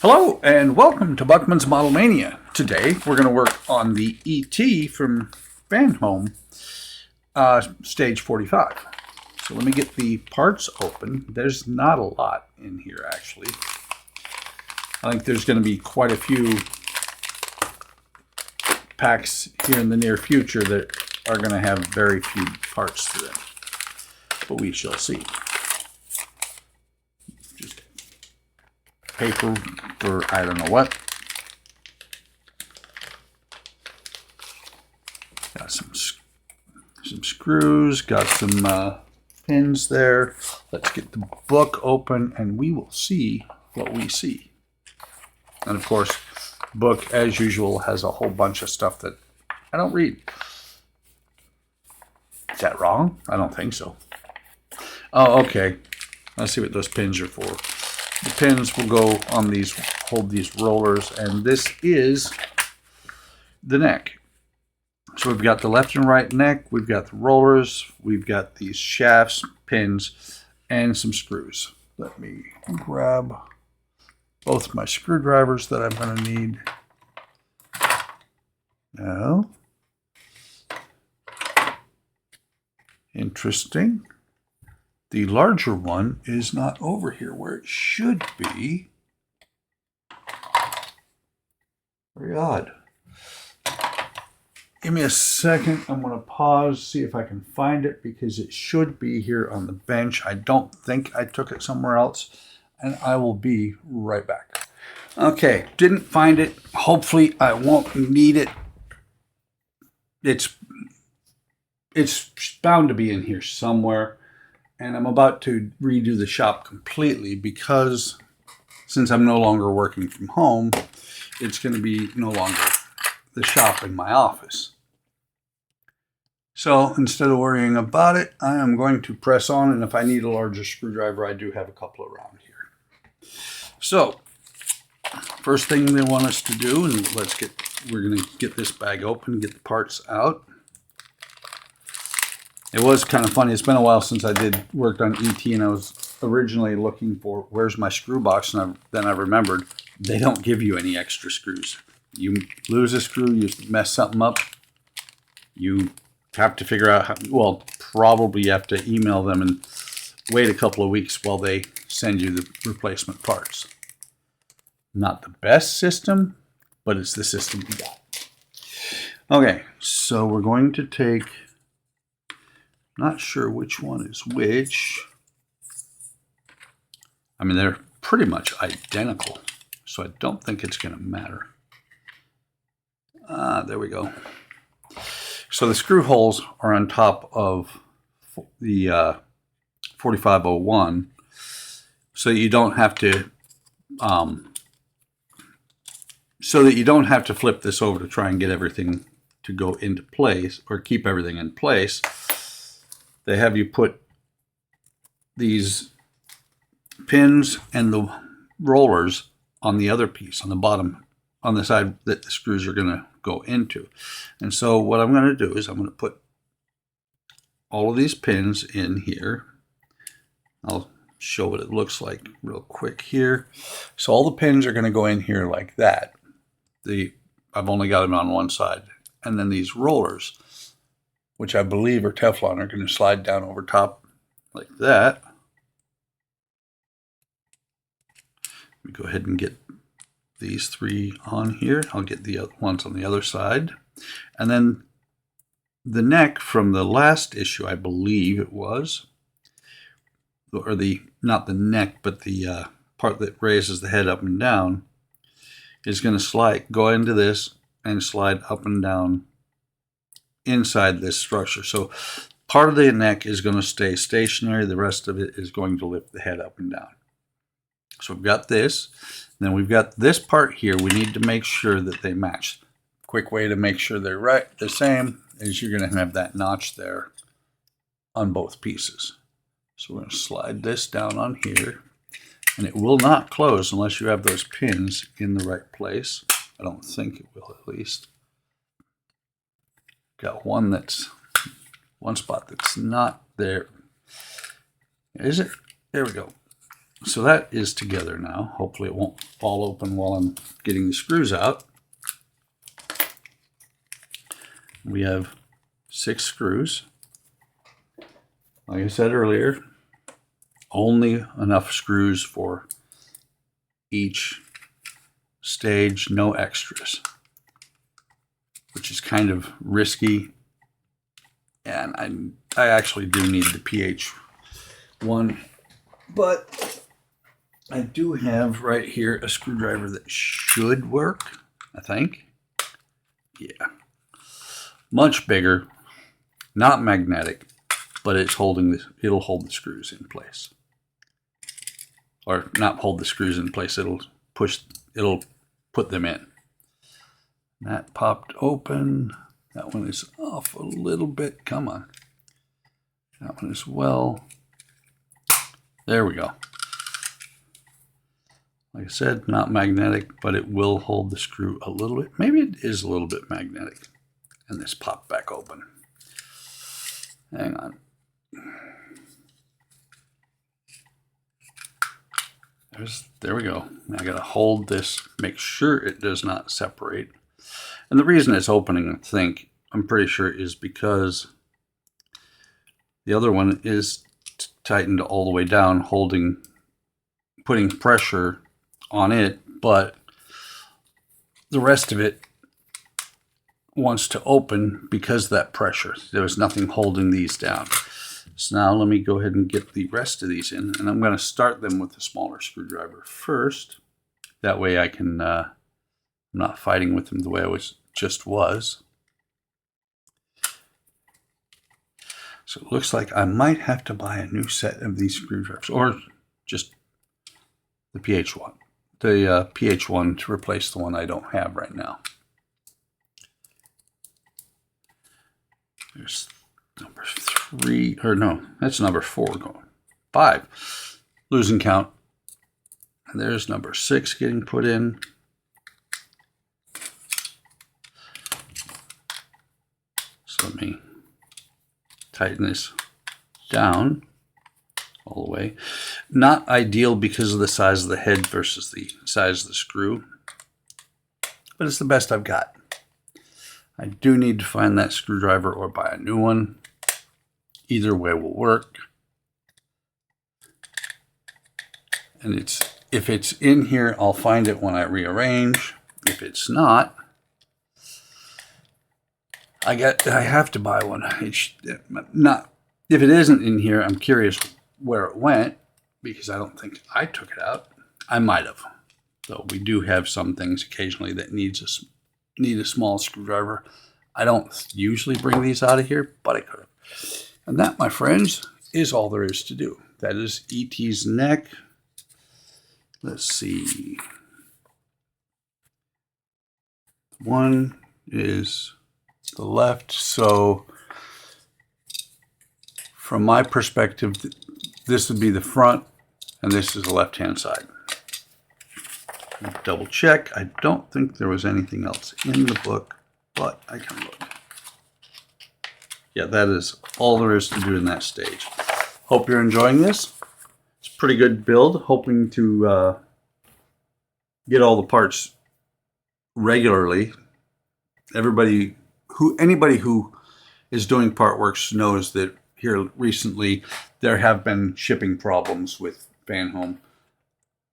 Hello and welcome to Buckman's Model Mania. Today we're going to work on the E.T. from Fanhome, stage 45. So let me get the parts open. There's not a lot in here actually. I think there's going to be quite a few packs here in the near future that are going to have very few parts to them. But we shall see. Just paper for I don't know what. Got some screws, got some pins there. Let's get the book open and we will see what we see. And of course, the book, as usual, has a whole bunch of stuff that I don't read. Is that wrong? I don't think so. Oh, okay. Let's see what those pins are for. The pins will go on these, hold these rollers, and this is the neck. So we've got the left and right neck, we've got the rollers, we've got these shafts, pins, and some screws. Let me grab both my screwdrivers that I'm going to need. Now, interesting. The larger one is not over here where it should be. Very odd. Give me a second. I'm going to pause, see if I can find it because it should be here on the bench. I don't think I took it somewhere else, and I will be right back. Okay, didn't find it. Hopefully I won't need it. It's bound to be in here somewhere. And I'm about to redo the shop completely because since I'm no longer working from home, it's going to be no longer the shop in my office. So instead of worrying about it, I am going to press on, and if I need a larger screwdriver, I do have a couple around here. So first thing they want us to do, and we're going to get this bag open, get the parts out. It was kind of funny. It's been a while since I worked on E.T. and I was originally looking for where's my screw box, and then I remembered they don't give you any extra screws. You lose a screw, you mess something up, you have to figure out how, well, probably you have to email them and wait a couple of weeks while they send you the replacement parts. Not the best system, but it's the system we got. Okay, so we're going to take, not sure which one is which. I mean, they're pretty much identical, so I don't think it's going to matter. There we go. So the screw holes are on top of the 4501, so you don't have to flip this over to try and get everything to go into place or keep everything in place. They have you put these pins and the rollers on the other piece, on the bottom, on the side that the screws are going to go into. And so what I'm going to do is I'm going to put all of these pins in here. I'll show what it looks like real quick here. So all the pins are going to go in here like that. I've only got them on one side. And then these rollers, which I believe are Teflon, are going to slide down over top like that. Let me go ahead and get these three on here. I'll get the other ones on the other side. And then the neck from the last issue, I believe it was, or not the neck, but the part that raises the head up and down, is going to go into this and slide up and down inside this structure. So part of the neck is going to stay stationary. The rest of it is going to lift the head up and down. So we've got this. Then we've got this part here. We need to make sure that they match. Quick way to make sure they're the same is you're going to have that notch there on both pieces. So we're going to slide this down on here. And it will not close unless you have those pins in the right place. I don't think it will, at least. Got one spot that's not there. Is it? There we go. So that is together now. Hopefully it won't fall open while I'm getting the screws out. We have 6 screws. Like I said earlier, only enough screws for each stage, no extras, which is kind of risky. And I actually do need the pH 1, but I do have right here a screwdriver that should work, I think. Yeah. Much bigger, not magnetic, but it's it'll hold the screws in place. Or not hold the screws in place, it'll put them in. That popped open. That one is off a little bit. Come on. That one as well. There we go. Like I said, not magnetic, but it will hold the screw a little bit. Maybe it is a little bit magnetic. And this popped back open. Hang on. There we go. I gotta hold this, make sure it does not separate. And the reason it's opening, I'm pretty sure, is because the other one is tightened all the way down, putting pressure on it, but the rest of it wants to open because of that pressure. There was nothing holding these down. So now let me go ahead and get the rest of these in, and I'm going to start them with the smaller screwdriver first. That way I can, I'm not fighting with them the way I just was. So it looks like I might have to buy a new set of these screwdrivers, or just the pH 1. The pH 1 to replace the one I don't have right now. There's number 3, or no, that's number 4 going. 5. Losing count. And there's number 6 getting put in. So let me tighten this down all the way. Not ideal because of the size of the head versus the size of the screw, but it's the best I've got. I do need to find that screwdriver or buy a new one. Either way will work. And if it's in here, I'll find it when I rearrange. If it's not, I have to buy one. If it isn't in here, I'm curious where it went, because I don't think I took it out. I might have. So we do have some things occasionally that need a small screwdriver. I don't usually bring these out of here, but I could have. And that, my friends, is all there is to do. That is E.T.'s neck. Let's see. One is the left. So from my perspective, this would be the front, and this is the left-hand side. Double check. I don't think there was anything else in the book, but I can look. Yeah, that is all there is to do in that stage. Hope you're enjoying this. It's a pretty good build. Hoping to get all the parts regularly. Anybody who is doing Partworks knows that here recently there have been shipping problems with Fanhome.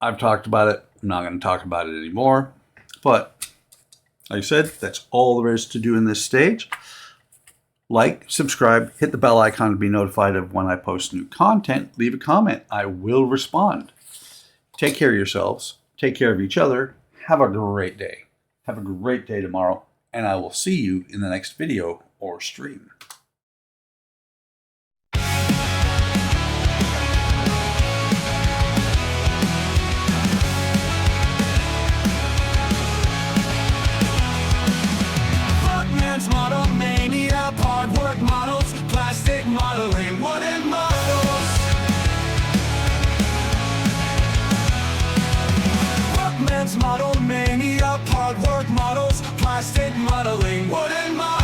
I've talked about it. I'm not going to talk about it anymore. But like I said, that's all there is to do in this stage. Like, subscribe, hit the bell icon to be notified of when I post new content. Leave a comment. I will respond. Take care of yourselves. Take care of each other. Have a great day. Have a great day tomorrow. And I will see you in the next video or stream. Model mania, Partwork models, plastic modeling, wooden models. Workman's model mania, Partwork models, plastic modeling, wooden models.